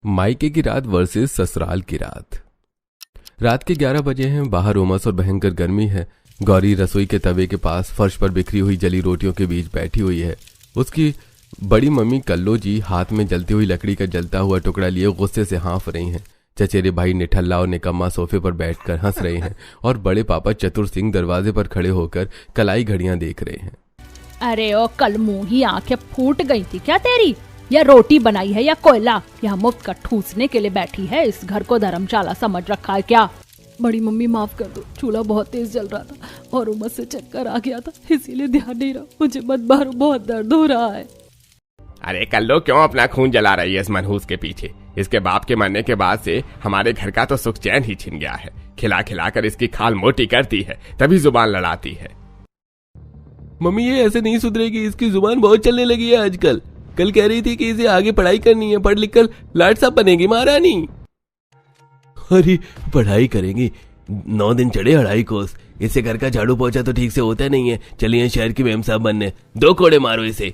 मायके की रात वर्सेस ससुराल की रात। रात के 11 बजे हैं। बाहर उमस और भयंकर गर्मी है। गौरी रसोई के तवे के पास फर्श पर बिखरी हुई जली रोटियों के बीच बैठी हुई है। उसकी बड़ी मम्मी कल्लो जी हाथ में जलती हुई लकड़ी का जलता हुआ टुकड़ा लिए गुस्से से हाँफ रही हैं। चचेरे भाई निठल्ला और निकम्मा सोफे पर बैठकर हंस रहे हैं और बड़े पापा चतुर सिंह दरवाजे पर खड़े होकर कलाई घड़ियां देख रहे हैं। अरे ओ कल मुंही आंखें फूट गई थी क्या तेरी? या रोटी बनाई है या कोयला? या मुफ्त का ठूसने के लिए बैठी है? इस घर को धर्मशाला समझ रखा है क्या? बड़ी मम्मी माफ कर दो, चूल्हा बहुत तेज जल रहा था और उमस से चक्कर आ गया था, इसीलिए ध्यान नहीं रहा। मुझे मत मारो, बहुत दर्द हो रहा है। अरे कल्लो, क्यों अपना खून जला रही है इस मनहूस के पीछे? इसके बाप के मरने के बाद से हमारे घर का तो सुख चैन ही छिन गया है। खिला खिला कर इसकी खाल मोटी करती है, तभी जुबान लड़ाती है। मम्मी ये ऐसे नहीं सुधरेगी, इसकी जुबान बहुत चलने लगी है आजकल। कल कह रही थी कि इसे आगे पढ़ाई करनी है, पढ़ लिख कर लाट साहब बनेगी महारानी। अरे पढ़ाई करेंगी? 9 दिन चढ़े 2.5 कोस। इसे घर का झाड़ू पोछा तो ठीक से होता नहीं है। चलिए शहर की मेम साहब बनने। 2 कोड़े मारो इसे।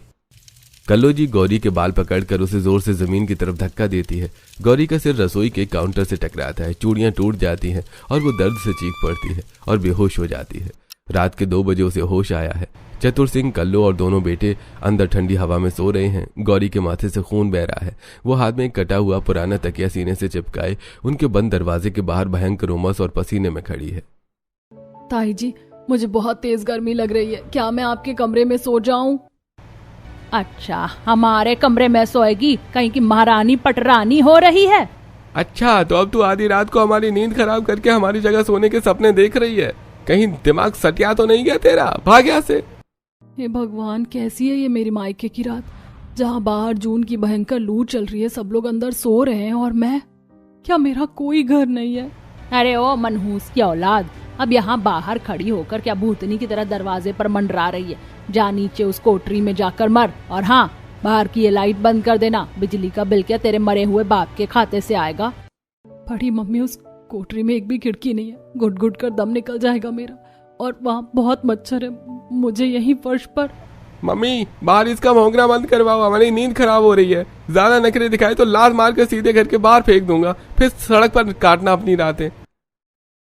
कल्लो जी गौरी के बाल पकड़कर उसे जोर से जमीन की तरफ धक्का देती है। गौरी का सिर रसोई के काउंटर से टकराता है। चूड़ियां टूट जाती हैं और वो दर्द से चीख पड़ती है और बेहोश हो जाती है। रात के 2 बजे उसे होश आया है। चतुर सिंह, कल्लो और दोनों बेटे अंदर ठंडी हवा में सो रहे हैं। गौरी के माथे से खून बह रहा है। वो हाथ में एक कटा हुआ पुराना तकिया सीने से चिपकाए उनके बंद दरवाजे के बाहर भयंकर उमस और पसीने में खड़ी है। ताई जी, मुझे बहुत तेज गर्मी लग रही है, क्या मैं आपके कमरे में सो जाऊं? अच्छा, हमारे कमरे में सोएगी? कहीं की महारानी पटरानी हो रही है? अच्छा, तो अब तू आधी रात को हमारी नींद खराब करके हमारी जगह सोने के सपने देख रही है? कहीं दिमाग सटिया तो नहीं गया तेरा? भाग यहाँ से। हे भगवान, कैसी है ये मेरी मायके की रात, जहाँ बाहर जून की भयंकर लू चल रही है, सब लोग अंदर सो रहे हैं और मैं, क्या मेरा कोई घर नहीं है? अरे ओ मनहूस की औलाद, अब यहाँ बाहर खड़ी होकर क्या भूतनी की तरह दरवाजे पर मंडरा रही है? जा नीचे उस कोठरी में जाकर मर। और हाँ, बाहर की ये लाइट बंद कर देना। बिजली का बिल क्या तेरे मरे हुए बाप के खाते से आएगा? बड़ी मम्मी, उस कोठरी में एक भी खिड़की नहीं है, घुट घुट कर दम निकल जाएगा मेरा, और वहाँ बहुत मच्छर है। मुझे यहीं फर्श पर। मम्मी, बाहर इसका भौंकना बंद करवाओ, हमारी नींद खराब हो रही है। ज्यादा नखरे दिखाए तो लात मार कर सीधे घर के बाहर फेंक दूंगा, फिर सड़क पर काटना अपनी रातें।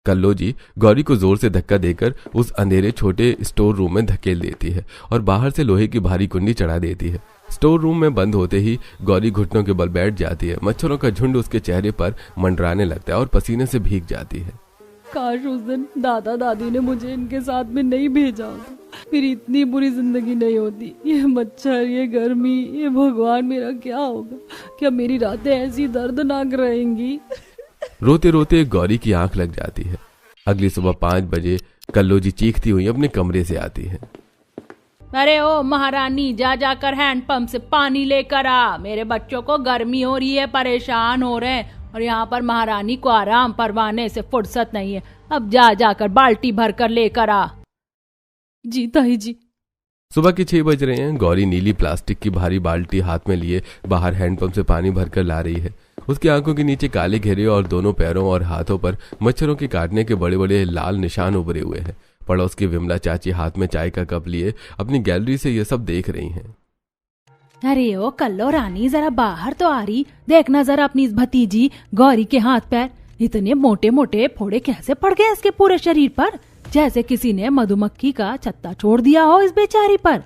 कल्लो जी गौरी को जोर से धक्का देकर उस अंधेरे छोटे स्टोर रूम में धकेल देती है और बाहर से लोहे की भारी कुंडी चढ़ा देती है। स्टोर रूम में बंद होते ही गौरी घुटनों के बल बैठ जाती है। मच्छरों का झुंड उसके चेहरे पर मंडराने लगता है और पसीने से भीग जाती है। काश उस दिन दादा दादी ने मुझे इनके साथ में नहीं भेजा होता, मेरी इतनी बुरी जिंदगी नहीं होती। ये मच्छर, ये गर्मी, ये भगवान, मेरा क्या होगा? क्या मेरी रातें ऐसी दर्दनाक रहेंगी? रोते रोते गौरी की आंख लग जाती है। अगली सुबह 5 बजे कल्लो जी चीखती हुई अपने कमरे से आती है। अरे ओ महारानी, जा जाकर हैंडपंप से पानी लेकर आ। मेरे बच्चों को गर्मी हो रही है, परेशान हो रहे हैं, और यहाँ पर महारानी को आराम परवाने से फुर्सत नहीं है। अब जा जाकर बाल्टी भर कर लेकर आ। जी ताई जी। सुबह के 6 बज रहे हैं। गौरी नीली प्लास्टिक की भारी बाल्टी हाथ में लिए बाहर हैंडपंप से पानी भरकर ला रही है। उसकी आंखों के नीचे काले घेरे और दोनों पैरों और हाथों पर मच्छरों के काटने के बड़े बड़े लाल निशान उभरे हुए हैं। पड़ोस की विमला चाची हाथ में चाय का कप लिए अपनी गैलरी से ये सब देख रही हैं। अरे ओ कल्लो रानी, जरा बाहर तो आ रही, देखना जरा अपनी इस भतीजी गौरी के हाथ पैर। इतने मोटे मोटे फोड़े कैसे पड़ गए इसके पूरे शरीर पर, जैसे किसी ने मधुमक्खी का छत्ता छोड़ दिया हो इस बेचारी पर।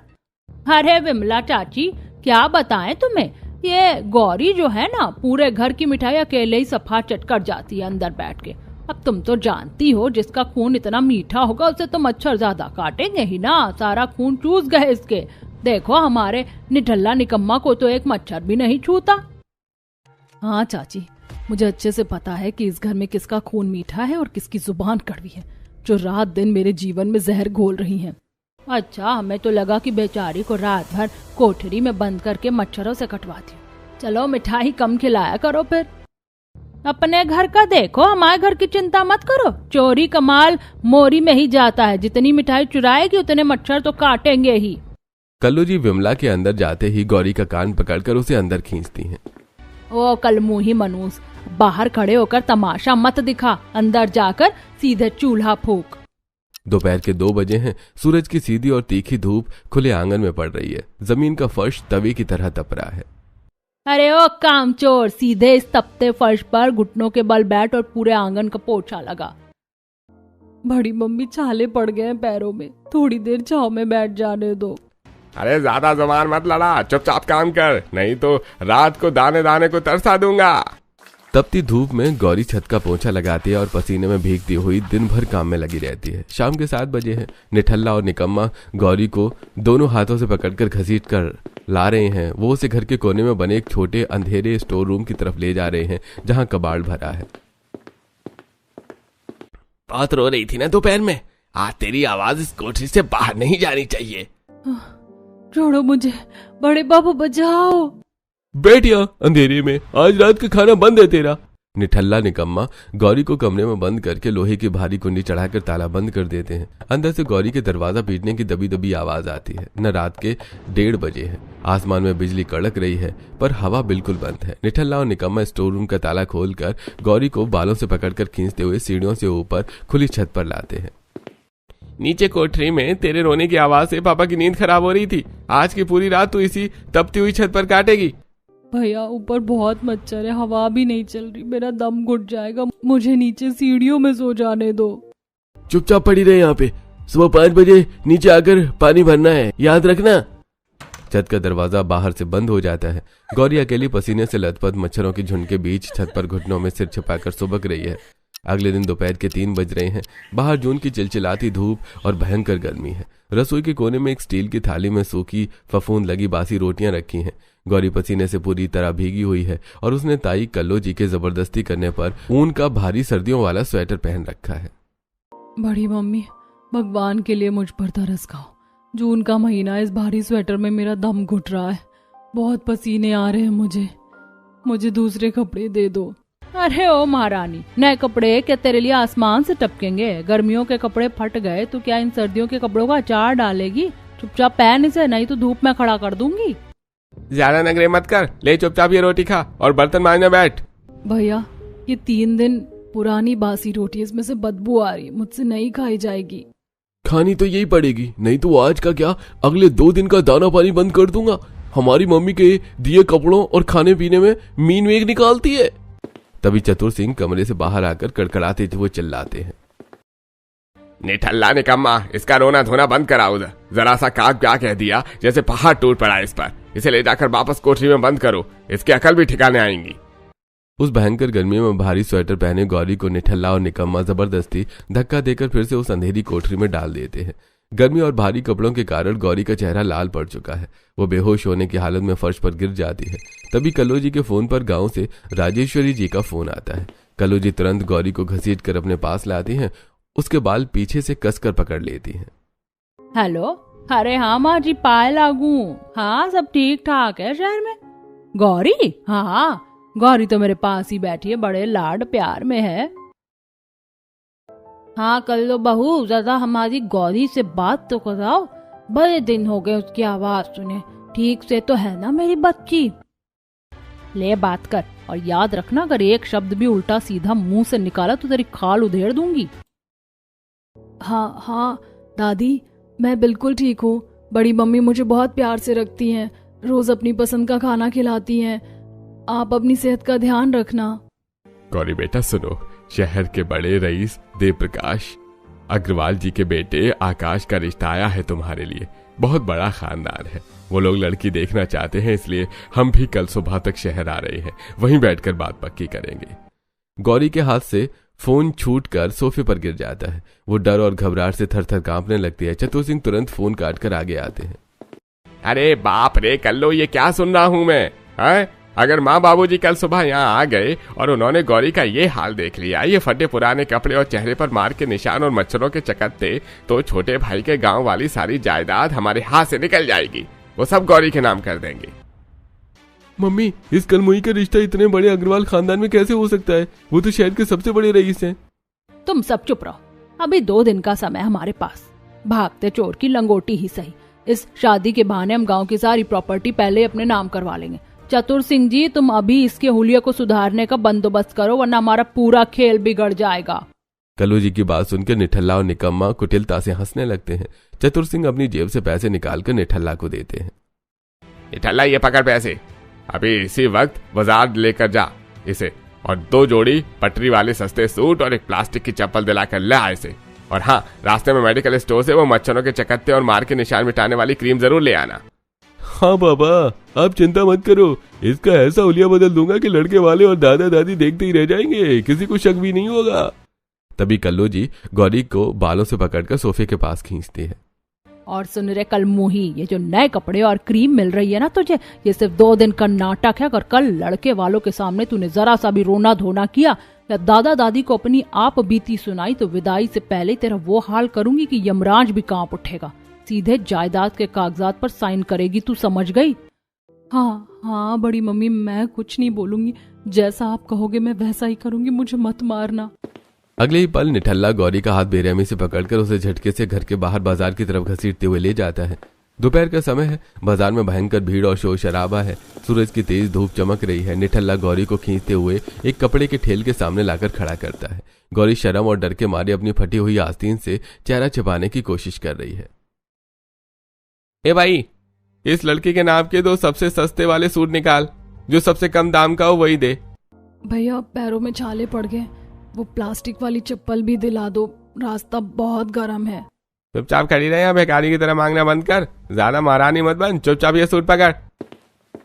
अरे विमला चाची, क्या बताएं तुम्हें, ये गौरी जो है ना, पूरे घर की मिठाई अकेले ही सफा चट कर जाती है अंदर बैठ के। अब तुम तो जानती हो, जिसका खून इतना मीठा होगा उसे तो मच्छर ज्यादा काटेंगे ही ना। सारा खून चूस गए इसके। देखो, हमारे निठल्ला निकम्मा को तो एक मच्छर भी नहीं छूता। हाँ चाची, मुझे अच्छे से पता है कि इस घर में किसका खून मीठा है और किसकी जुबान कड़वी है, जो रात दिन मेरे जीवन में जहर घोल रही हैं। अच्छा, हमें तो लगा कि बेचारी को रात भर कोठरी में बंद करके मच्छरों से कटवाती हूँ। चलो मिठाई कम खिलाया करो फिर। अपने घर का देखो, हमारे घर की चिंता मत करो। चोरी का माल मोरी में ही जाता है, जितनी मिठाई चुराएगी उतने मच्छर तो काटेंगे ही। कल्लू जी विमला के अंदर जाते ही गौरी का कान पकड़कर उसे अंदर खींचती हैं। ओ कलमुही मनूस, बाहर खड़े होकर तमाशा मत दिखा, अंदर जाकर सीधे चूल्हा फूंक। दोपहर के 2 बजे हैं। सूरज की सीधी और तीखी धूप खुले आंगन में पड़ रही है। जमीन का फर्श तवे की तरह तप रहा है। अरे ओ कामचोर, सीधे इस तपते फर्श पर घुटनों के बल बैठ और पूरे आंगन का पोछा लगा। बड़ी मम्मी छाले पड़ गए हैं पैरों में, थोड़ी देर छांव में बैठ जाने दो। अरे ज्यादा जुबान मत लड़ा, चुपचाप काम कर, नहीं तो रात को दाने दाने को तरसा दूंगा। तपती धूप में गौरी छत का पोंछा लगाती है और पसीने में भीगती हुई दिन भर काम में लगी रहती है। शाम के 7 बजे हैं। निठल्ला और निकम्मा गौरी को दोनों हाथों से पकड़कर घसीट कर ला रहे हैं। वो उसे घर के कोने में बने एक छोटे अंधेरे स्टोर रूम की तरफ ले जा रहे हैं, जहां कबाड़ भरा है। बहुत रो रही थी ना दोपहर में, आज तेरी आवाज इस कोठरी से बाहर नहीं जानी चाहिए। छोड़ो मुझे, बड़े बाबू बचाओ। बेटिया, अंधेरे में आज रात का खाना बंद है तेरा। निठल्ला निकम्मा गौरी को कमरे में बंद करके लोहे की भारी कुंडी चढ़ाकर ताला बंद कर देते हैं। अंदर से गौरी के दरवाजा पीटने की दबी दबी आवाज आती है। न रात के 1:30 बजे है। आसमान में बिजली कड़क रही है, पर हवा बिल्कुल बंद है। निठल्ला और निकम्मा स्टोर रूम का ताला खोलकर गौरी को बालों से पकड़कर खींचते हुए सीढ़ियों से ऊपर खुली छत पर लाते हैं। नीचे कोठरी में तेरे रोने की आवाज से पापा की नींद खराब हो रही थी। आज की पूरी रात तू इसी तपती हुई छत पर काटेगी। भैया, ऊपर बहुत मच्छर है, हवा भी नहीं चल रही, मेरा दम घुट जाएगा, मुझे नीचे सीढ़ियों में सो जाने दो। चुपचाप पड़ी रहे यहाँ पे, सुबह 5 बजे नीचे आकर पानी भरना है, याद रखना। छत का दरवाजा बाहर से बंद हो जाता है। गौरी अकेली पसीने से लथपथ मच्छरों के झुंड के बीच छत पर घुटनों में सिर छिपाकर सुबक रही है। अगले दिन दोपहर के 3 बज रहे हैं। बाहर जून की चिलचिलाती धूप और भयंकर गर्मी है। रसोई के कोने में एक स्टील की थाली में सूखी फफूंद लगी बासी रोटियां रखी हैं। गौरी पसीने से पूरी तरह भीगी हुई है और उसने ताई कल्लो जी के जबरदस्ती करने पर ऊन का भारी सर्दियों वाला स्वेटर पहन रखा है। बड़ी मम्मी, भगवान के लिए मुझ पर तरस खाओ। जून का महीना, इस भारी स्वेटर में मेरा दम घुट रहा है, बहुत पसीने आ रहे हैं मुझे दूसरे कपड़े दे दो। अरे ओ महारानी, नए कपड़े क्या तेरे लिए आसमान से टपकेंगे? गर्मियों के कपड़े फट गए तो क्या इन सर्दियों के कपड़ों का अचार डालेगी? चुपचाप पहन इसे, नहीं तो धूप में खड़ा कर दूंगी। ज्यादा नखरे मत कर, ले चुपचाप ये रोटी खा और बर्तन मांजने बैठ। भैया, ये 3 दिन पुरानी बासी रोटी, इसमें से बदबू आ रही, मुझसे नहीं खाई जाएगी। खानी तो यही पड़ेगी, नहीं तो आज का क्या अगले 2 दिन का दाना पानी बंद कर दूंगा। हमारी मम्मी के दिए कपड़ों और खाने पीने में मीन वेग निकालती है। तभी चतुर सिंह कमरे से बाहर आकर कड़कड़ाते हुए चिल्लाते हैं। निठल्ला निकम्मा, इसका रोना धोना बंद कराओ। जरा सा काक क्या कह दिया जैसे पहाड़ टूट पड़ा इस पर। इसे ले जाकर वापस कोठरी में बंद करो, इसकी अकल भी ठिकाने आएंगी। उस भयंकर गर्मी में भारी स्वेटर पहने गौरी को निठल्ला और निकम्मा जबरदस्ती धक्का देकर फिर से उस अंधेरी कोठरी में डाल देते हैं। गर्मी और भारी कपड़ों के कारण गौरी का चेहरा लाल पड़ चुका है। वो बेहोश होने की हालत में फर्श पर गिर जाती है। तभी कल्लो जी के फोन पर गांव से राजेश्वरी जी का फोन आता है। कल्लो जी तुरंत गौरी को घसीट कर अपने पास लाती हैं। उसके बाल पीछे से कसकर पकड़ लेती हैं। हेलो, अरे हाँ माँ जी, पाए लागू। हाँ, सब ठीक ठाक है शहर में। गौरी? हाँ, गौरी तो मेरे पास ही बैठी है, बड़े लाड प्यार में है। हाँ कल्लो बहू, ज्यादा हमारी गौरी से बात तो कराओ, बड़े दिन हो गए उसकी आवाज सुने। ठीक से तो है ना मेरी बच्ची? ले बात कर, और याद रखना अगर एक शब्द भी उल्टा सीधा मुंह से निकाला तो तेरी खाल उधेड़ दूंगी। हाँ दादी, मैं बिल्कुल ठीक हूँ। बड़ी मम्मी मुझे बहुत प्यार से रखती हैं, रोज अपनी पसंद का खाना खिलाती हैं। आप अपनी सेहत का ध्यान रखना। गौरी बेटा सुनो, शहर के बड़े रईस देव प्रकाश अग्रवाल जी के बेटे आकाश का रिश्ता आया है तुम्हारे लिए। बहुत बड़ा खानदान है, वो लोग लड़की देखना चाहते हैं, इसलिए हम भी कल सुबह तक शहर आ रहे हैं, वहीं बैठकर बात पक्की करेंगे। गौरी के हाथ से फोन छूटकर सोफे पर गिर जाता है। वो डर और घबराहट से थर थर कांपने लगती है। चतुर सिंह तुरंत फोन काटकर आगे आते हैं। अरे बाप रे कल्लो, ये क्या सुन रहा हूं मैं? है? अगर माँ बाबूजी कल सुबह यहाँ आ गए और उन्होंने गौरी का ये हाल देख लिया, ये फटे पुराने कपड़े और चेहरे पर मार के निशान और मच्छरों के चकत्ते, तो छोटे भाई के गांव वाली सारी जायदाद हमारे हाथ से निकल जाएगी। वो सब गौरी के नाम कर देंगे। मम्मी, इस कलमुई का रिश्ता इतने बड़े अग्रवाल खानदान में कैसे हो सकता है? वो तो शहर के सबसे बड़े रईस हैं। तुम सब चुप रहो, अभी 2 दिन का समय हमारे पास। भागते चोर की लंगोटी ही सही, इस शादी के बहाने हम गांव की सारी प्रॉपर्टी पहले अपने नाम करवा लेंगे। चतुर सिंह जी, तुम अभी इसके हुलिया को सुधारने का बंदोबस्त करो, वरना हमारा पूरा खेल बिगड़ जाएगा। कल्लू जी की बात सुनकर निठल्ला और निकम्मा कुटिलता से हंसने लगते हैं। चतुर सिंह अपनी जेब से पैसे निकालकर निठल्ला को देते हैं। निठल्ला, ये पकड़ पैसे, अभी इसी वक्त बाजार लेकर जा इसे, और 2 जोड़ी पटरी वाले सस्ते सूट और एक प्लास्टिक की चप्पल दिलाकर ले आ इसे। और हाँ, रास्ते में मेडिकल स्टोर से वो मच्छरों के चकत्ते और मार के निशान मिटाने वाली क्रीम जरूर ले आना। हाँ बाबा, आप चिंता मत करो, इसका ऐसा हुलिया बदल दूंगा कि लड़के वाले और दादा दादी देखते ही रह जाएंगे, किसी को शक भी नहीं होगा। तभी कल्लू जी गौरी को बालों से पकड़कर सोफे के पास खींचती है। और सुन रे कल मुही, ये जो नए कपड़े और क्रीम मिल रही है ना तुझे, ये सिर्फ 2 दिन का नाटक है। अगर कल लड़के वालों के सामने तूने जरा सा भी रोना धोना किया या दादा दादी को अपनी आप बीती सुनाई तो विदाई से पहले तेरा वो हाल करूंगी कि यमराज भी कांप उठेगा। सीधे जायदाद के कागजात पर साइन करेगी, तू समझ गई? हाँ हाँ बड़ी मम्मी, मैं कुछ नहीं बोलूंगी, जैसा आप कहोगे मैं वैसा ही करूंगी, मुझे मत मारना। अगले ही पल निठल्ला गौरी का हाथ बेरहमी से पकड़कर उसे झटके से घर के बाहर बाजार की तरफ घसीटते हुए ले जाता है। दोपहर का समय है, बाजार में भयंकर भीड़ और शोर शराबा है। सूरज की तेज धूप चमक रही है। निठल्ला गौरी को खींचते हुए एक कपड़े के ठेल के सामने लाकर खड़ा करता है। गौरी शर्म और डर के मारे अपनी फटी हुई आस्तीन से चेहरा छिपाने की कोशिश कर रही है। ए भाई, इस लड़के के नाम के 2 सबसे सस्ते वाले सूट निकाल, जो सबसे कम दाम का हो वही दे। भैया पैरों में छाले पड़ गए, वो प्लास्टिक वाली चप्पल भी दिला दो, रास्ता बहुत गर्म है। चुपचाप खड़ी रहे, या भिखारी की तरह मांगना बंद कर, ज्यादा महारानी मत बन, चुपचाप ये सूट पकड़।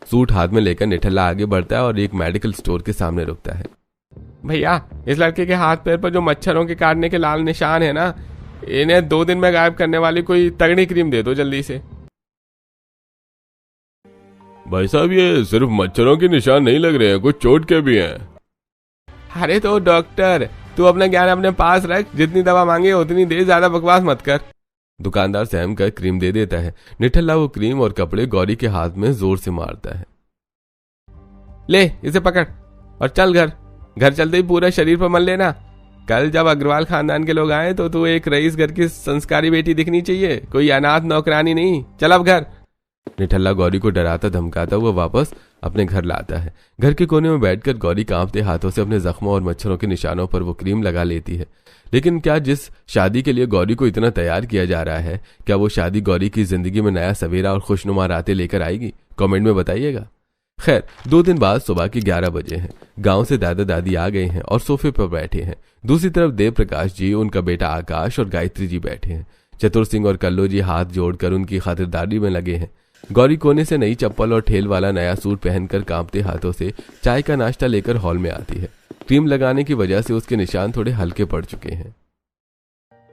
सूट हाथ में लेकर निठल्ला आगे बढ़ता है और एक मेडिकल स्टोर के सामने रुकता है। भैया, इस लड़के के हाथ पैर पर जो मच्छरों के काटने के लाल निशान है ना, इन्हें 2 दिन में गायब करने वाली कोई तगड़ी क्रीम दे दो जल्दी से। भाई साहब, ये सिर्फ मच्छरों के निशान नहीं लग रहे हैं, कुछ चोट के भी हैं। अरे तो डॉक्टर, तू अपना ज्ञान अपने पास रख, जितनी दवा मांगे उतनी दे, ज्यादा बकवास मत कर। दुकानदार सहम कर क्रीम दे देता है। निठल्ला वो क्रीम और कपड़े गौरी के हाथ में जोर से मारता है। ले इसे पकड़ और चल घर चलते ही पूरा शरीर पर मल लेना। कल जब अग्रवाल खानदान के लोग आए तो तू एक रईस घर की संस्कारी बेटी दिखनी चाहिए, कोई अनाथ नौकरानी नहीं। चल अब घर। निठल्ला गौरी को डराता धमकाता हुआ वापस अपने घर लाता है। घर के कोने में बैठकर गौरी कांपते हाथों से अपने जख्मों और मच्छरों के निशानों पर वो क्रीम लगा लेती है। लेकिन क्या जिस शादी के लिए गौरी को इतना तैयार किया जा रहा है, क्या वो शादी गौरी की जिंदगी में नया सवेरा और खुशनुमा रातें लेकर आएगी? कमेंट में बताइएगा। खैर, 2 दिन बाद सुबह के 11 बजे हैं। गांव से दादा दादी आ गए हैं और सोफे पर बैठे हैं। दूसरी तरफ देव प्रकाश जी, उनका बेटा आकाश और गायत्री जी बैठे हैं। चतुर सिंह और कल्लू जी हाथ जोड़कर उनकी खातिरदारी में लगे हैं। गौरी कोने से नई चप्पल और ठेल वाला नया सूट पहनकर कांपते हाथों से चाय का नाश्ता लेकर हॉल में आती है। क्रीम लगाने की वजह से उसके निशान थोड़े हल्के पड़ चुके हैं।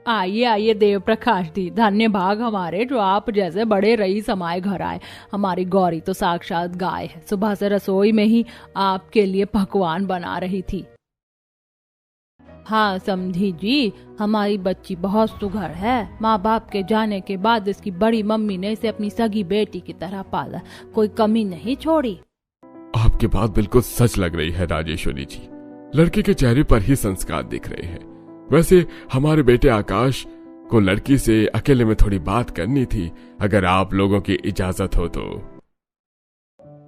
आइए आइए देव प्रकाश दी, धन्य भाग हमारे जो आप जैसे बड़े रईस हमारे घर आए। हमारी गौरी तो साक्षात गाय है, सुबह से रसोई में ही आपके लिए पकवान बना रही थी। हाँ समझी जी, हमारी बच्ची बहुत सुघड़ है। माँ बाप के जाने के बाद इसकी बड़ी मम्मी ने इसे अपनी सगी बेटी की तरह पाला, कोई कमी नहीं छोड़ी। आपकी बात बिल्कुल सच लग रही है राजेश्वरी जी, लड़के के चेहरे पर ही संस्कार दिख रहे हैं। वैसे हमारे बेटे आकाश को लड़की से अकेले में थोड़ी बात करनी थी, अगर आप लोगों की इजाजत हो तो।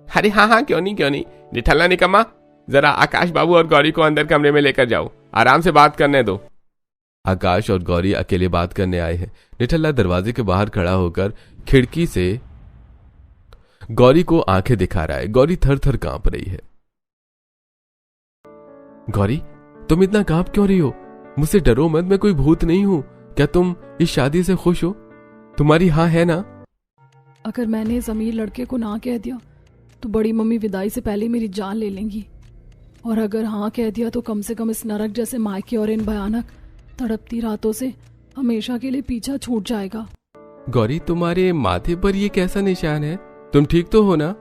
अरे हाँ, क्यों नहीं। निठल्ला निकम्मा, जरा आकाश बाबू और गौरी को अंदर कमरे में लेकर जाओ, आराम से बात करने दो। आकाश और गौरी अकेले बात करने आए हैं। निठल्ला दरवाजे के बाहर खड़ा होकर खिड़की से गौरी को आंखें दिखा रहा है। गौरी थर थर कांप रही है। गौरी, तुम इतना कांप क्यों रही हो? मुझसे डरो मत, मैं कोई भूत नहीं हूं। क्या तुम इस शादी से खुश हो? तुम्हारी हाँ है ना? अगर मैंने इस अमीर लड़के को ना कह दिया तो बड़ी मम्मी विदाई से पहले मेरी जान ले लेंगी, और अगर हाँ कह दिया तो कम से कम इस नरक जैसे मायके और इन भयानक तड़पती रातों से हमेशा के लिए पीछा छूट जाएगा। गौरी, तुम्हारे माथे पर ये कैसा निशान है? तुम ठीक तो हो ना?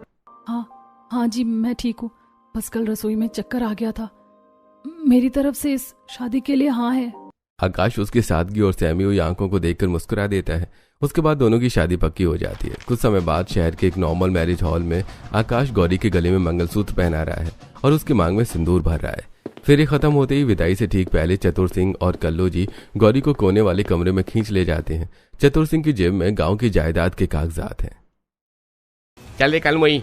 हाँ जी, मैं ठीक हूँ, बस कल रसोई में चक्कर आ गया था। मेरी तरफ से इस शादी के लिए हाँ है। आकाश उसकी सादगी और सहमी हुई आंखों को देखकर मुस्कुरा देता है। उसके बाद दोनों की शादी पक्की हो जाती है। कुछ समय बाद शहर के एक नॉर्मल मैरिज हॉल में आकाश गौरी के गले में मंगलसूत्र पहना रहा है और उसकी मांग में सिंदूर भर रहा है। फेरे खत्म होते ही विदाई से ठीक पहले चतुर सिंह और कल्लू जी गौरी को कोने वाले कमरे में खींच ले जाते हैं। चतुर सिंह की जेब में गांव की जायदाद के कागजात हैं। चल कल मुई,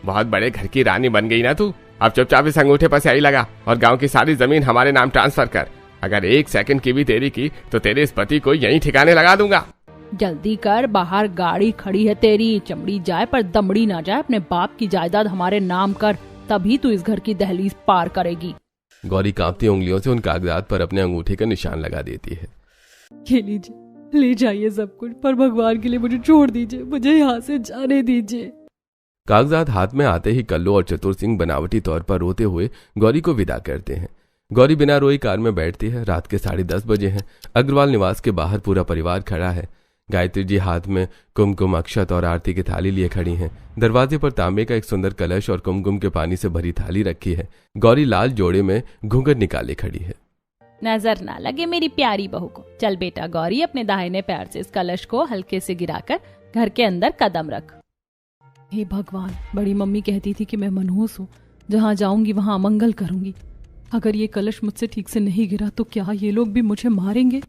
बहुत बड़े घर की रानी बन गई ना तू। अब चुपचाप इस अंगूठे पर स्याही लगा और गांव की सारी जमीन हमारे नाम ट्रांसफर कर। अगर 1 सेकंड की भी देरी की तो तेरे इस पति को यहीं ठिकाने लगा दूंगा। जल्दी कर, बाहर गाड़ी खड़ी है तेरी, चमड़ी जाए पर दमड़ी ना जाए। अपने बाप की जायदाद हमारे नाम कर, तभी तू इस घर की दहलीज पार करेगी। गौरी कांपती उंगलियों से उन कागजात पर अपने अंगूठे का निशान लगा देती है। ये लीजिए, ले जाइए सब कुछ, पर भगवान के लिए मुझे छोड़ दीजिए, मुझे यहाँ से जाने दीजिए। कागजात हाथ में आते ही कल्लू और चतुर सिंह बनावटी तौर पर रोते हुए गौरी को विदा करते हैं। गौरी बिना रोई कार में बैठती है। रात के 10:30 बजे हैं। अग्रवाल निवास के बाहर पूरा परिवार खड़ा है। गायत्री जी हाथ में कुमकुम, अक्षत और आरती की थाली लिए खड़ी हैं। दरवाजे पर तांबे का एक सुंदर कलश और कुमकुम के पानी से भरी थाली रखी है। गौरी लाल जोड़े में घूंघट निकाले खड़ी है। नजर ना लगे मेरी प्यारी बहू को। चल बेटा गौरी, अपने दाहिने पैर से इस कलश को हल्के से गिराकर घर के अंदर कदम रख। हे भगवान, बड़ी मम्मी कहती थी कि मैं मनहूस हूँ, जहाँ जाऊंगी वहाँ अमंगल करूंगी। अगर ये कलश मुझसे ठीक से नहीं गिरा तो क्या ये लोग भी मुझे मारेंगे?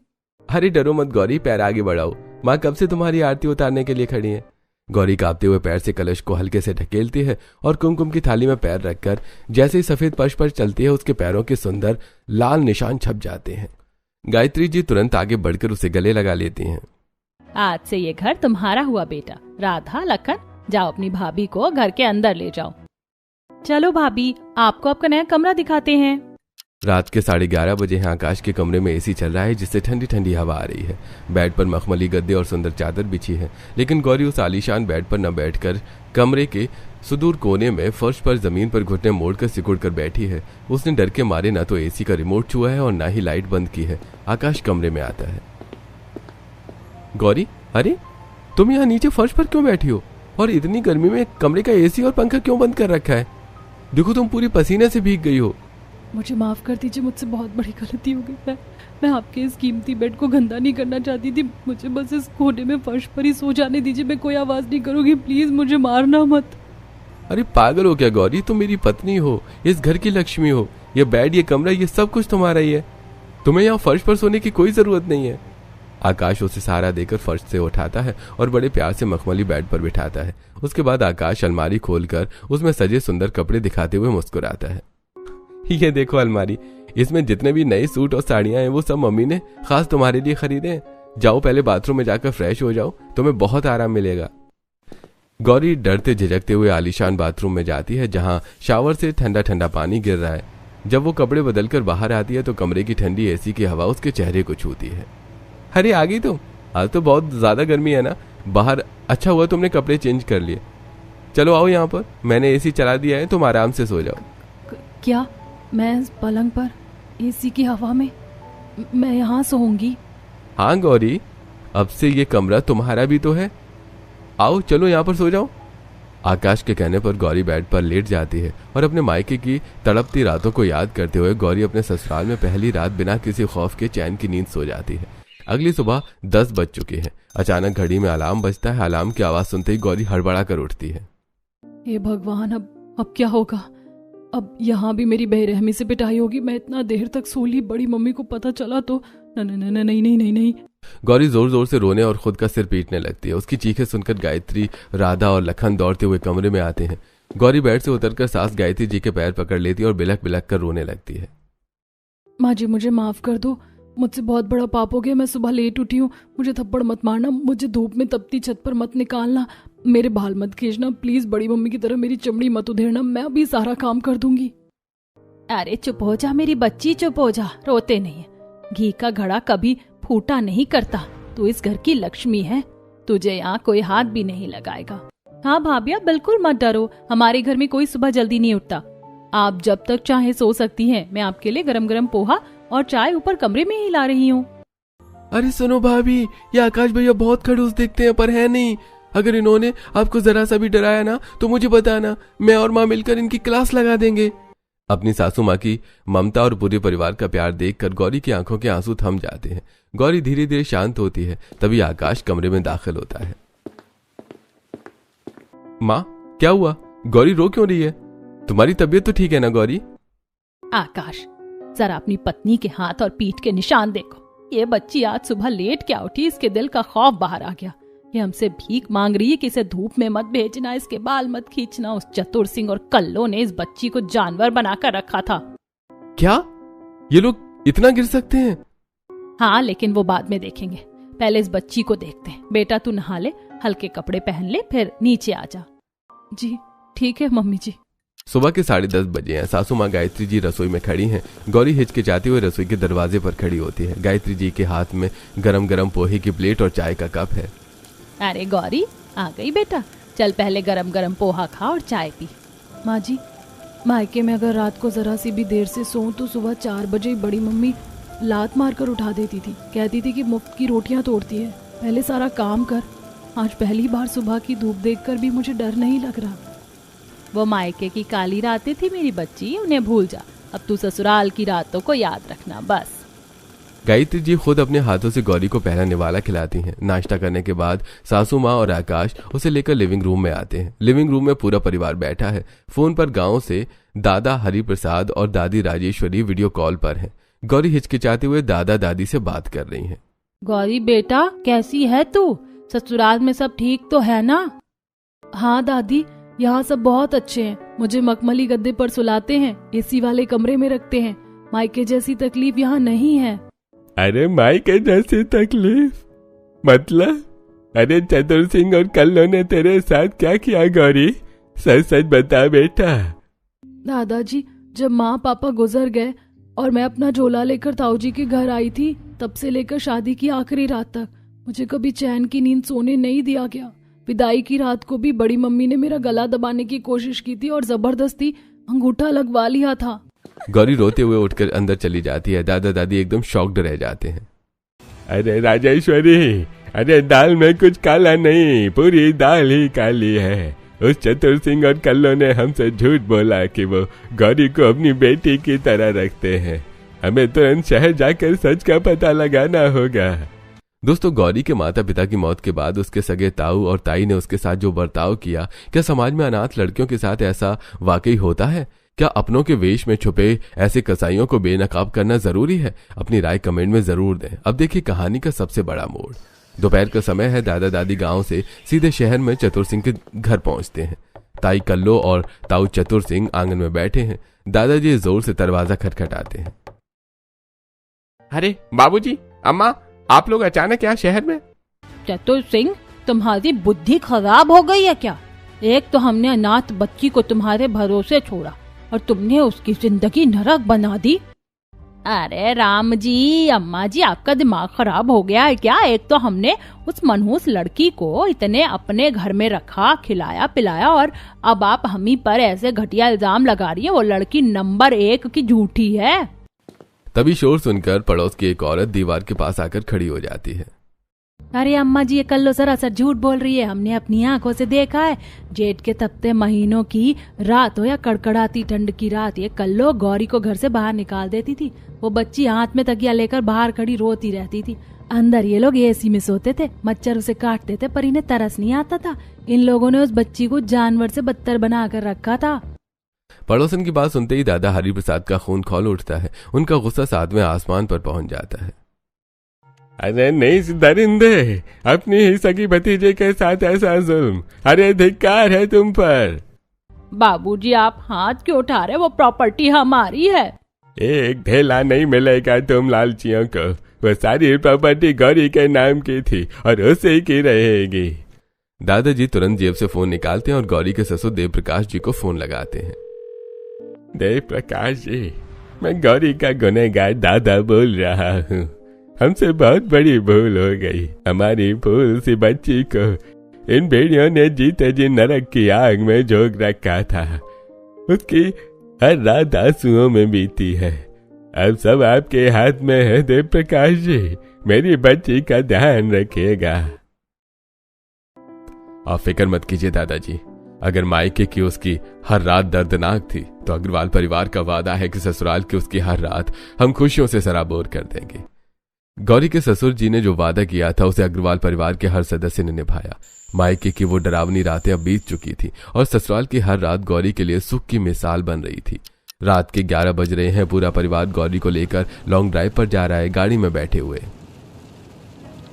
अरे डरो मत गौरी, पैर आगे बढ़ाओ। माँ कब से तुम्हारी आरती उतारने के लिए खड़ी है। गौरी कांपते हुए पैर से कलश को हल्के से ढकेलती है और कुमकुम की थाली में पैर रखकर जैसे ही सफेद फर्श पर चलती है उसके पैरों के सुंदर लाल निशान छप जाते हैं। गायत्री जी तुरंत आगे बढ़कर उसे गले लगा लेती हैं। आज से ये घर तुम्हारा हुआ बेटा। राधा, लखन, जाओ अपनी भाभी को घर के अंदर ले जाओ। चलो भाभी, आपको आपका नया कमरा दिखाते हैं। रात के 11:30 बजे हैं। आकाश के कमरे में एसी चल रहा है जिससे ठंडी ठंडी हवा आ रही है। बेड पर मखमली गद्दे और सुंदर चादर बिछी है, लेकिन गौरी उस आलीशान बेड पर न बैठकर कमरे के सुदूर कोने में फर्श पर जमीन पर घुटने मोड़कर सिकुड़ कर बैठी है। उसने डर के मारे न तो एसी का रिमोट छुआ है और न ही लाइट बंद की है। आकाश कमरे में आता है। गौरी, अरे तुम यहाँ नीचे फर्श पर क्यों बैठी हो? और इतनी गर्मी में कमरे का एसी और पंखा क्यों बंद कर रखा है? देखो तुम पूरी पसीने से भीग गई हो। मुझे माफ कर दीजिए, मुझसे बहुत बड़ी गलती हो गई। मैं आपके इस कीमती बेड को गंदा नहीं करना चाहती थी। मुझे बस इस कोने में फर्श पर ही सो जाने दीजिए। मैं कोई आवाज नहीं करूंगी, प्लीज मुझे मारना मत। अरे पागल हो क्या गौरी? तुम मेरी पत्नी हो, इस घर की लक्ष्मी हो। ये बेड, ये कमरा, ये सब कुछ तुम्हारा ही है। तुम्हें यहाँ फर्श पर सोने की कोई जरूरत नहीं है। आकाश उसे सहारा देकर फर्श से उठाता है और बड़े प्यार से मखमली बेड पर बिठाता है। उसके बाद आकाश अलमारी खोलकर उसमें सजे सुंदर कपड़े दिखाते हुए मुस्कुराता है। ये देखो अलमारी, इसमें जितने भी नए सूट और साड़ियां हैं वो सब मम्मी ने खास तुम्हारे लिए खरीदे हैं। जाओ पहले बाथरूम में जाकर फ्रेश हो जाओ, तुम्हें बहुत आराम मिलेगा। गौरी डरते झिझकते हुए आलीशान बाथरूम में जाती है जहां शावर से ठंडा ठंडा पानी गिर रहा है। जब वो कपड़े बदलकर बाहर आती है तो कमरे की ठंडी एसी की हवा उसके चेहरे को छूती है। अरे आ गई तुम? आज तो बहुत ज्यादा गर्मी है ना बाहर। अच्छा हुआ तुमने कपड़े चेंज कर लिए। चलो आओ यहाँ पर, मैंने एसी चला दिया है, तुम आराम से सो जाओ। क्या मैं इस पलंग पर एसी की हवा में मैं यहाँ सोऊंगी? हाँ गौरी, अब से ये कमरा तुम्हारा भी तो है। आओ चलो यहाँ पर सो जाओ। आकाश के कहने पर गौरी बेड पर लेट जाती है और अपने मायके की तड़पती रातों को याद करते हुए गौरी अपने ससुराल में पहली रात बिना किसी खौफ के चैन की नींद सो जाती है। अगली सुबह 10 बज चुके हैं। अचानक घड़ी में अलार्म बजता है। अलार्म की आवाज सुनते ही गौरी हड़बड़ा कर उठती है। हे भगवान, अब क्या होगा? अब यहाँ भी मेरी बेरहमी से पिटाई होगी। मैं इतना देर तक सो ली, बड़ी मम्मी को पता चला तो नहीं। गौरी जोर जोर से रोने और खुद का सिर पीटने लगती है। उसकी चीखें सुनकर गायत्री, राधा और लखन दौड़ते हुए कमरे में आते हैं। गौरी बेड से उतरकर सास गायत्री जी के पैर पकड़ लेती है और बिलख बिलख कर रोने लगती है। माँ जी, मुझे माफ कर दो, मुझसे बहुत बड़ा पाप हो गया। मैं सुबह लेट उठी हूँ, मुझे थप्पड़ मत मारना, मुझे धूप में तपती छत पर मत निकालना, मेरे बाल मत खींचना, प्लीज बड़ी मम्मी की तरह मेरी चमड़ी मत उधेड़ना, मैं अभी सारा काम कर दूंगी। अरे चुप हो जा मेरी बच्ची, चुप हो जा, रोते नहीं है। घी का घड़ा कभी फूटा नहीं करता। तू इस घर की लक्ष्मी है, तुझे यहाँ कोई हाथ भी नहीं लगाएगा। हाँ भाभिया, बिल्कुल मत डरो, हमारे घर में कोई सुबह जल्दी नहीं उठता। आप जब तक चाहे सो सकती हैं। मैं आपके लिए गरम गरम पोहा और चाय ऊपर कमरे में ही ला रही हूँ। अरे सुनो भाभी, ये आकाश भैया बहुत खड़ूस दिखते हैं पर है नहीं। अगर इन्होंने आपको जरा सा भी डराया ना तो मुझे बताना, मैं और माँ मिलकर इनकी क्लास लगा देंगे। अपनी सासू माँ की ममता और पूरे परिवार का प्यार देखकर गौरी की आंखों के आंसू थम जाते हैं। गौरी धीरे धीरे शांत होती है। तभी आकाश कमरे में दाखिल होता है। माँ क्या हुआ? गौरी रो क्यों रही है? तुम्हारी तबीयत तो ठीक है ना गौरी? आकाश, जरा अपनी पत्नी के हाथ और पीठ के निशान देखो। ये बच्ची आज सुबह लेट क्या उठी, इसके दिल का खौफ बाहर आ गया। ये हमसे भीख मांग रही है कि इसे धूप में मत भेजना, इसके बाल मत खींचना। उस चतुर सिंह और कल्लो ने इस बच्ची को जानवर बनाकर रखा था। क्या ये लोग इतना गिर सकते हैं? हाँ, लेकिन वो बाद में देखेंगे। पहले इस बच्ची को देखते हैं। बेटा तू नहा ले, हल्के कपड़े पहन ले, फिर नीचे आ जा। जी ठीक है मम्मी जी। सुबह के 10:30 बजे हैं। सासू माँ गायत्री जी रसोई में खड़ी हैं। गौरी हिचकिचाती हुई रसोई के दरवाजे पर खड़ी होती है। गायत्री जी के हाथ में गरम गरम पोहे की प्लेट और चाय का कप है। अरे गौरी आ गई बेटा, चल पहले गरम गरम पोहा खा और चाय पी। माँ जी, मायके में अगर रात को जरा सी भी देर से सोऊं तो सुबह 4 बजे ही बड़ी मम्मी लात मारकर उठा देती थी। कहती थी कि मुफ्त की रोटियां तोड़ती है, पहले सारा काम कर। आज पहली बार सुबह की धूप देखकर भी मुझे डर नहीं लग रहा। वो मायके की काली रातें थी मेरी बच्ची, उन्हें भूल जा। अब तू ससुराल की रातों को याद रखना बस। गायत्री जी खुद अपने हाथों से गौरी को पहला निवाला खिलाती हैं। नाश्ता करने के बाद सासू माँ और आकाश उसे लेकर लिविंग रूम में आते हैं। लिविंग रूम में पूरा परिवार बैठा है। फोन पर गांव से दादा हरिप्रसाद और दादी राजेश्वरी वीडियो कॉल पर हैं। गौरी हिचकिचाते हुए दादा दादी से बात कर रही हैं। गौरी बेटा कैसी है तू? ससुराल में सब ठीक तो है ना? हाँ दादी, यहाँ सब बहुत अच्छे हैं। मुझे मखमली गद्दे पर सुलाते हैं, एसी वाले कमरे में रखते हैं। मायके जैसी तकलीफ यहाँ नहीं है। अरे मायके जैसी तकलीफ मतलब? अरे चतुर सिंह और कल्लो ने तेरे साथ क्या किया गौरी? सच सच बता बेटा। दादाजी, जब माँ पापा गुजर गए और मैं अपना झोला लेकर ताऊ जी के घर आई थी, तब से लेकर शादी की आखिरी रात तक मुझे कभी चैन की नींद सोने नहीं दिया गया। विदाई की रात को भी बड़ी मम्मी ने मेरा गला दबाने की कोशिश की थी और जबरदस्ती अंगूठा लगवा लिया था। गौरी रोते हुए उठकर अंदर चली जाती है। दादा दादी एकदम शॉक्ड रह जाते हैं। अरे राजेश्वरी, अरे दाल में कुछ काला नहीं, पूरी दाल ही काली है। उस चतुर सिंह और कल्लो ने हमसे झूठ बोला कि वो गौरी को अपनी बेटी की तरह रखते हैं। हमें तुरंत शहर जाकर सच का पता लगाना होगा। दोस्तों, गौरी के माता पिता की मौत के बाद उसके सगे ताऊ और ताई ने उसके साथ जो बर्ताव किया, क्या समाज में अनाथ लड़कियों के साथ ऐसा वाकई होता है? क्या अपनों के वेश में छुपे ऐसे कसाईयों को बेनकाब करना जरूरी है? अपनी राय कमेंट में जरूर दें। अब देखिए कहानी का सबसे बड़ा मोड़। दोपहर का समय है। दादा दादी गांव से सीधे शहर में चतुर सिंह के घर पहुंचते हैं। ताई कल्लो और ताऊ चतुर सिंह आंगन में बैठे हैं। दादाजी जोर से दरवाजा खटखटाते हैं। अरे बाबूजी, अम्मा, आप लोग अचानक यहाँ शहर में? चतुर सिंह, तुम्हारी बुद्धि खराब हो गई है क्या? एक तो हमने अनाथ बच्ची को तुम्हारे भरोसे छोड़ा और तुमने उसकी जिंदगी नरक बना दी। अरे राम जी, अम्मा जी, आपका दिमाग खराब हो गया है क्या? एक तो हमने उस मनहूस लड़की को इतने अपने घर में रखा, खिलाया पिलाया, और अब आप हम ही पर ऐसे घटिया इल्जाम लगा रही है। वो लड़की नंबर 1 की झूठी है। तभी शोर सुनकर पड़ोस की एक औरत दीवार के पास आकर खड़ी हो जाती है। अरे अम्मा जी, ये कल्लो सरासर झूठ बोल रही है। हमने अपनी आंखों से देखा है। जेठ के तपते महीनों की रात हो या कड़कड़ाती ठंड की रात, ये कल्लो गौरी को घर से बाहर निकाल देती थी। वो बच्ची हाथ में तकिया लेकर बाहर खड़ी रोती रहती थी। अंदर ये लोग एसी में सोते थे, मच्छर उसे काटते थे, पर इन्हें तरस नहीं आता था। इन लोगों ने उस बच्ची को जानवर से बदतर बना कर रखा था। पड़ोसन की बात सुनते ही दादा हरिप्रसाद का खून खौल उठता है। उनका गुस्सा 7वें आसमान पर पहुंच जाता है। अरे नहीं दरिंदे, अपनी ही सगी भतीजे के साथ ऐसा जुल्म, अरे धिक्कार है तुम पर। बाबूजी, आप हाथ क्यों उठा रहे? वो प्रॉपर्टी हमारी है। एक ढेला नहीं मिलेगा तुम लालचियों को। वो सारी प्रॉपर्टी गौरी के नाम की थी और उसी की रहेगी। दादाजी तुरंत जेब से फोन निकालते हैं और गौरी के ससुर देव प्रकाश जी को फोन लगाते हैं। देव प्रकाश जी, मैं गौरी का गुनहगार दादा बोल रहा हूँ। हमसे बहुत बड़ी भूल हो गई। हमारी भूल सी बच्ची को इन भेड़ियों ने जीते जी नरक की आग में झोंक रखा था। उसकी हर रात आंसुओं में बीती है। अब सब आपके हाथ में है देव प्रकाश जी। मेरी बच्ची का ध्यान रखिएगा। आप फिक्र मत कीजिए दादाजी। अगर मायके की उसकी हर रात दर्दनाक थी, तो अग्रवाल परिवार का वादा है कि ससुराल की उसकी हर रात हम खुशियों से सराबोर कर देंगे। गौरी के ससुर जी ने जो वादा किया था, उसे अग्रवाल परिवार के हर सदस्य ने निभाया। मायके की वो डरावनी रातें अब बीत चुकी थी और ससुराल की हर रात गौरी के लिए सुख की मिसाल बन रही थी। रात के 11 बज रहे हैं। पूरा परिवार गौरी को लेकर लॉन्ग ड्राइव पर जा रहा है, गाड़ी में बैठे हुए।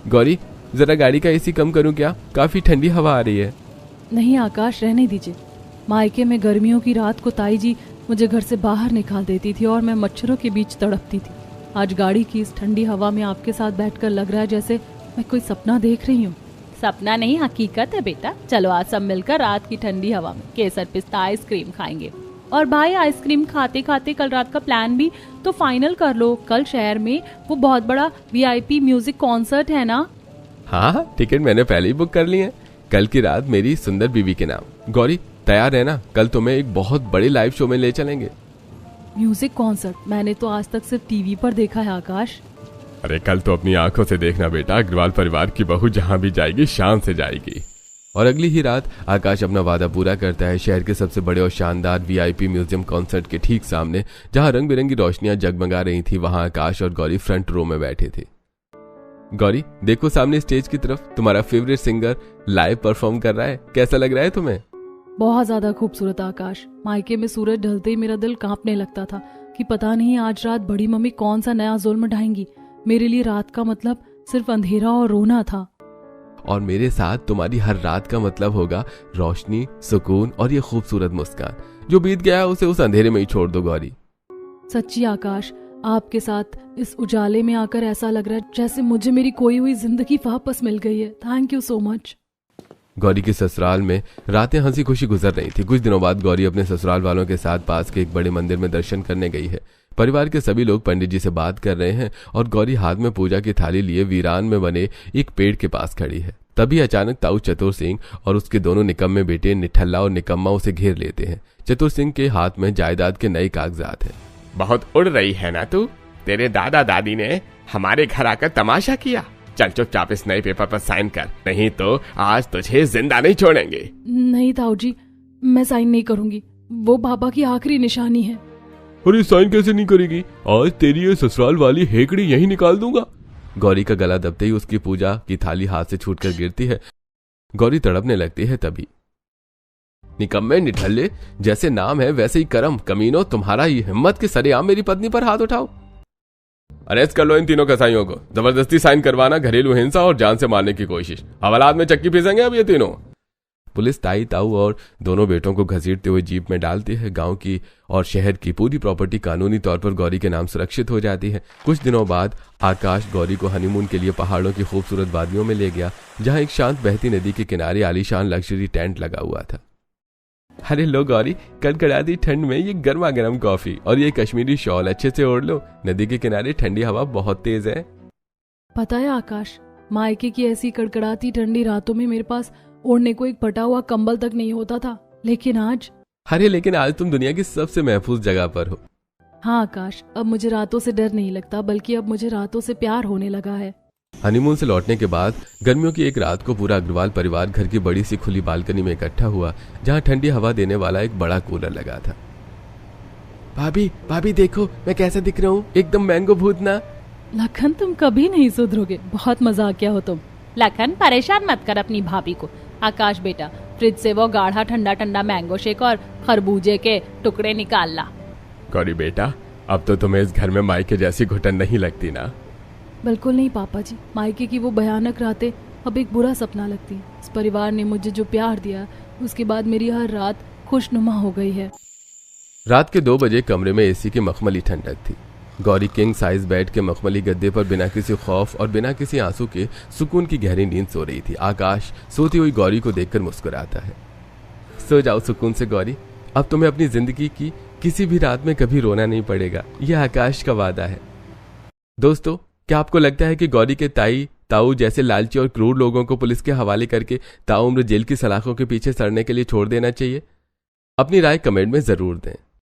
गौरी, जरा गाड़ी का एसी कम करूं क्या? काफी ठंडी हवा आ रही है। नहीं आकाश, रहने दीजिए। मायके में गर्मियों की रात को ताई जी मुझे घर से बाहर निकाल देती थी और मैं मच्छरों के बीच तड़पती थी। आज गाड़ी की इस ठंडी हवा में आपके साथ बैठकर लग रहा है जैसे मैं कोई सपना देख रही हूँ। सपना नहीं, हकीकत है बेटा। चलो आज सब मिलकर रात की ठंडी हवा में केसर पिस्ता आइसक्रीम खाएंगे। और भाई आइसक्रीम खाते खाते कल रात का प्लान भी तो फाइनल कर लो। कल शहर में वो बहुत बड़ा VIP म्यूजिक कॉन्सर्ट है ना? हाँ, टिकट मैंने पहले ही बुक कर ली है। कल की रात मेरी सुंदर बीवी के नाम। गौरी तैयार है ना? कल तुम्हें एक बहुत बड़े लाइव शो में ले चलेंगे। म्यूजिक कॉन्सर्ट मैंने तो आज तक सिर्फ टीवी पर देखा है आकाश। अरे कल तो अपनी आंखों से देखना बेटा, अग्रवाल परिवार की बहू जहां भी जाएगी शान से जाएगी। और अगली ही रात आकाश अपना वादा पूरा करता है। शहर के सबसे बड़े और शानदार VIP म्यूजियम कॉन्सर्ट के ठीक सामने, जहां रंग बिरंगी रोशनियां जगमगा रही थी, वहां आकाश और गौरी फ्रंट रो में बैठे थे। गौरी देखो सामने स्टेज की तरफ, तुम्हारा फेवरेट सिंगर लाइव परफॉर्म कर रहा है। कैसा लग रहा है तुम्हें? बहुत ज्यादा खूबसूरत आकाश। मायके में सूरज ढलते ही मेरा दिल कांपने लगता था कि पता नहीं आज रात बड़ी मम्मी कौन सा नया जुल्म ढाएंगी। मेरे लिए रात का मतलब सिर्फ अंधेरा और रोना था। और मेरे साथ तुम्हारी हर रात का मतलब होगा रोशनी, सुकून और ये खूबसूरत मुस्कान। जो बीत गया उसे उस अंधेरे में ही छोड़ दो गौरी। सच्ची आकाश, आपके साथ इस उजाले में आकर ऐसा लग रहा है जैसे मुझे मेरी खोई हुई जिंदगी वापस मिल गई है। Thank you so much. Gauri के ससुराल में रातें हंसी खुशी गुजर रही थी। कुछ दिनों बाद गौरी अपने ससुराल वालों के साथ पास के एक बड़े मंदिर में दर्शन करने गई है। परिवार के सभी लोग पंडित जी से बात कर रहे हैं और गौरी हाथ में पूजा की थाली लिए वीरान में बने एक पेड़ के पास खड़ी है। तभी अचानक ताऊ चतुर सिंह और उसके दोनों निकम्मे बेटे निठल्ला और निकम्मा उसे घेर लेते हैं। चतुर सिंह के हाथ में जायदाद के नए कागजात हैं। बहुत उड़ रही है ना तू? तेरे दादा दादी ने हमारे घर आकर तमाशा किया। चल चुपचाप इस नए पेपर पर साइन कर, नहीं तो आज तुझे जिंदा नहीं छोड़ेंगे। नहीं ताऊ जी, मैं साइन नहीं करूंगी। वो बाबा की आखिरी निशानी है। अरे साइन कैसे नहीं करेगी? आज तेरी ये ससुराल वाली हेकड़ी यही निकाल दूंगा। गौरी का गला दबते ही उसकी पूजा की थाली हाथ से छूटकर गिरती है। गौरी तड़पने लगती है। तभी निकम्मे निठल्ले, जैसे नाम है वैसे ही कर्म। कमीनों, तुम्हारा ये हिम्मत कि सरेआम मेरी पत्नी पर हाथ उठाओ। अरेस्ट कर लो इन तीनों कसाईयों को। जबरदस्ती साइन करवाना, घरेलू हिंसा और जान से मारने की कोशिश। हवालात में चक्की पीसेंगे अब ये तीनों। पुलिस ताई ताऊ और दोनों बेटों को घसीटते हुए जीप में डालती है। गांव की और शहर की पूरी प्रॉपर्टी कानूनी तौर पर गौरी के नाम सुरक्षित हो जाती है। कुछ दिनों बाद आकाश गौरी को हनीमून के लिए पहाड़ों की खूबसूरत वादियों में ले गया, जहां एक शांत बहती नदी के किनारे आलीशान लग्जरी टेंट लगा हुआ था। अरे लो गौरी, कड़कड़ाती ठंड में ये गर्मा गर्म कॉफी और ये कश्मीरी शॉल अच्छे से ओढ़ लो। नदी के किनारे ठंडी हवा बहुत तेज है। पता है आकाश, मायके की ऐसी कड़कड़ाती ठंडी रातों में मेरे पास ओढ़ने को एक फटा हुआ कंबल तक नहीं होता था। लेकिन आज तुम दुनिया की सबसे महफूज जगह पर हो। हाँ आकाश, अब मुझे रातों से डर नहीं लगता, बल्कि अब मुझे रातों से प्यार होने लगा है। हनीमून से लौटने के बाद गर्मियों की एक रात को पूरा अग्रवाल परिवार घर की बड़ी सी खुली बालकनी में इकट्ठा हुआ, जहां ठंडी हवा देने वाला एक बड़ा कूलर लगा था। भाभी देखो मैं कैसे दिख रहा हूँ, एकदम मैंगो भूतना। लखन, तुम कभी नहीं सुधरोगे। बहुत मजाकिया हो तुम। लखन, परेशान मत कर अपनी भाभी को। आकाश बेटा, फ्रिज से वो गाढ़ा ठंडा ठंडा मैंगो शेक और खरबूजे के टुकड़े निकाल ला। गौरी बेटा, अब तो तुम्हें इस घर में मायके जैसी घुटन नहीं लगती ना? बिल्कुल नहीं पापा जी। मायके की वो भयानक रातें अब एक बुरा सपना लगती है। इस परिवार ने मुझे जो प्यार दिया, उसके बाद मेरी हर रात खुशनुमा हो गई है। रात के 2 बजे कमरे में AC की मखमली ठंडक थी। गौरी किंग साइज बेड के मखमली गद्दे पर बिना किसी खौफ और बिना किसी आंसू के सुकून की गहरी नींद सो रही थी। आकाश सोती हुई गौरी को देखकर मुस्कुराता है। सो जाओ सुकून से गौरी, अब तुम्हें अपनी जिंदगी की किसी भी रात में कभी रोना नहीं पड़ेगा। यह आकाश का वादा है। दोस्तों, क्या आपको लगता है कि गौरी के ताई ताऊ जैसे लालची और क्रूर लोगों को पुलिस के हवाले करके ताउम्र जेल की सलाखों के पीछे सड़ने के लिए छोड़ देना चाहिए? अपनी राय कमेंट में जरूर दें।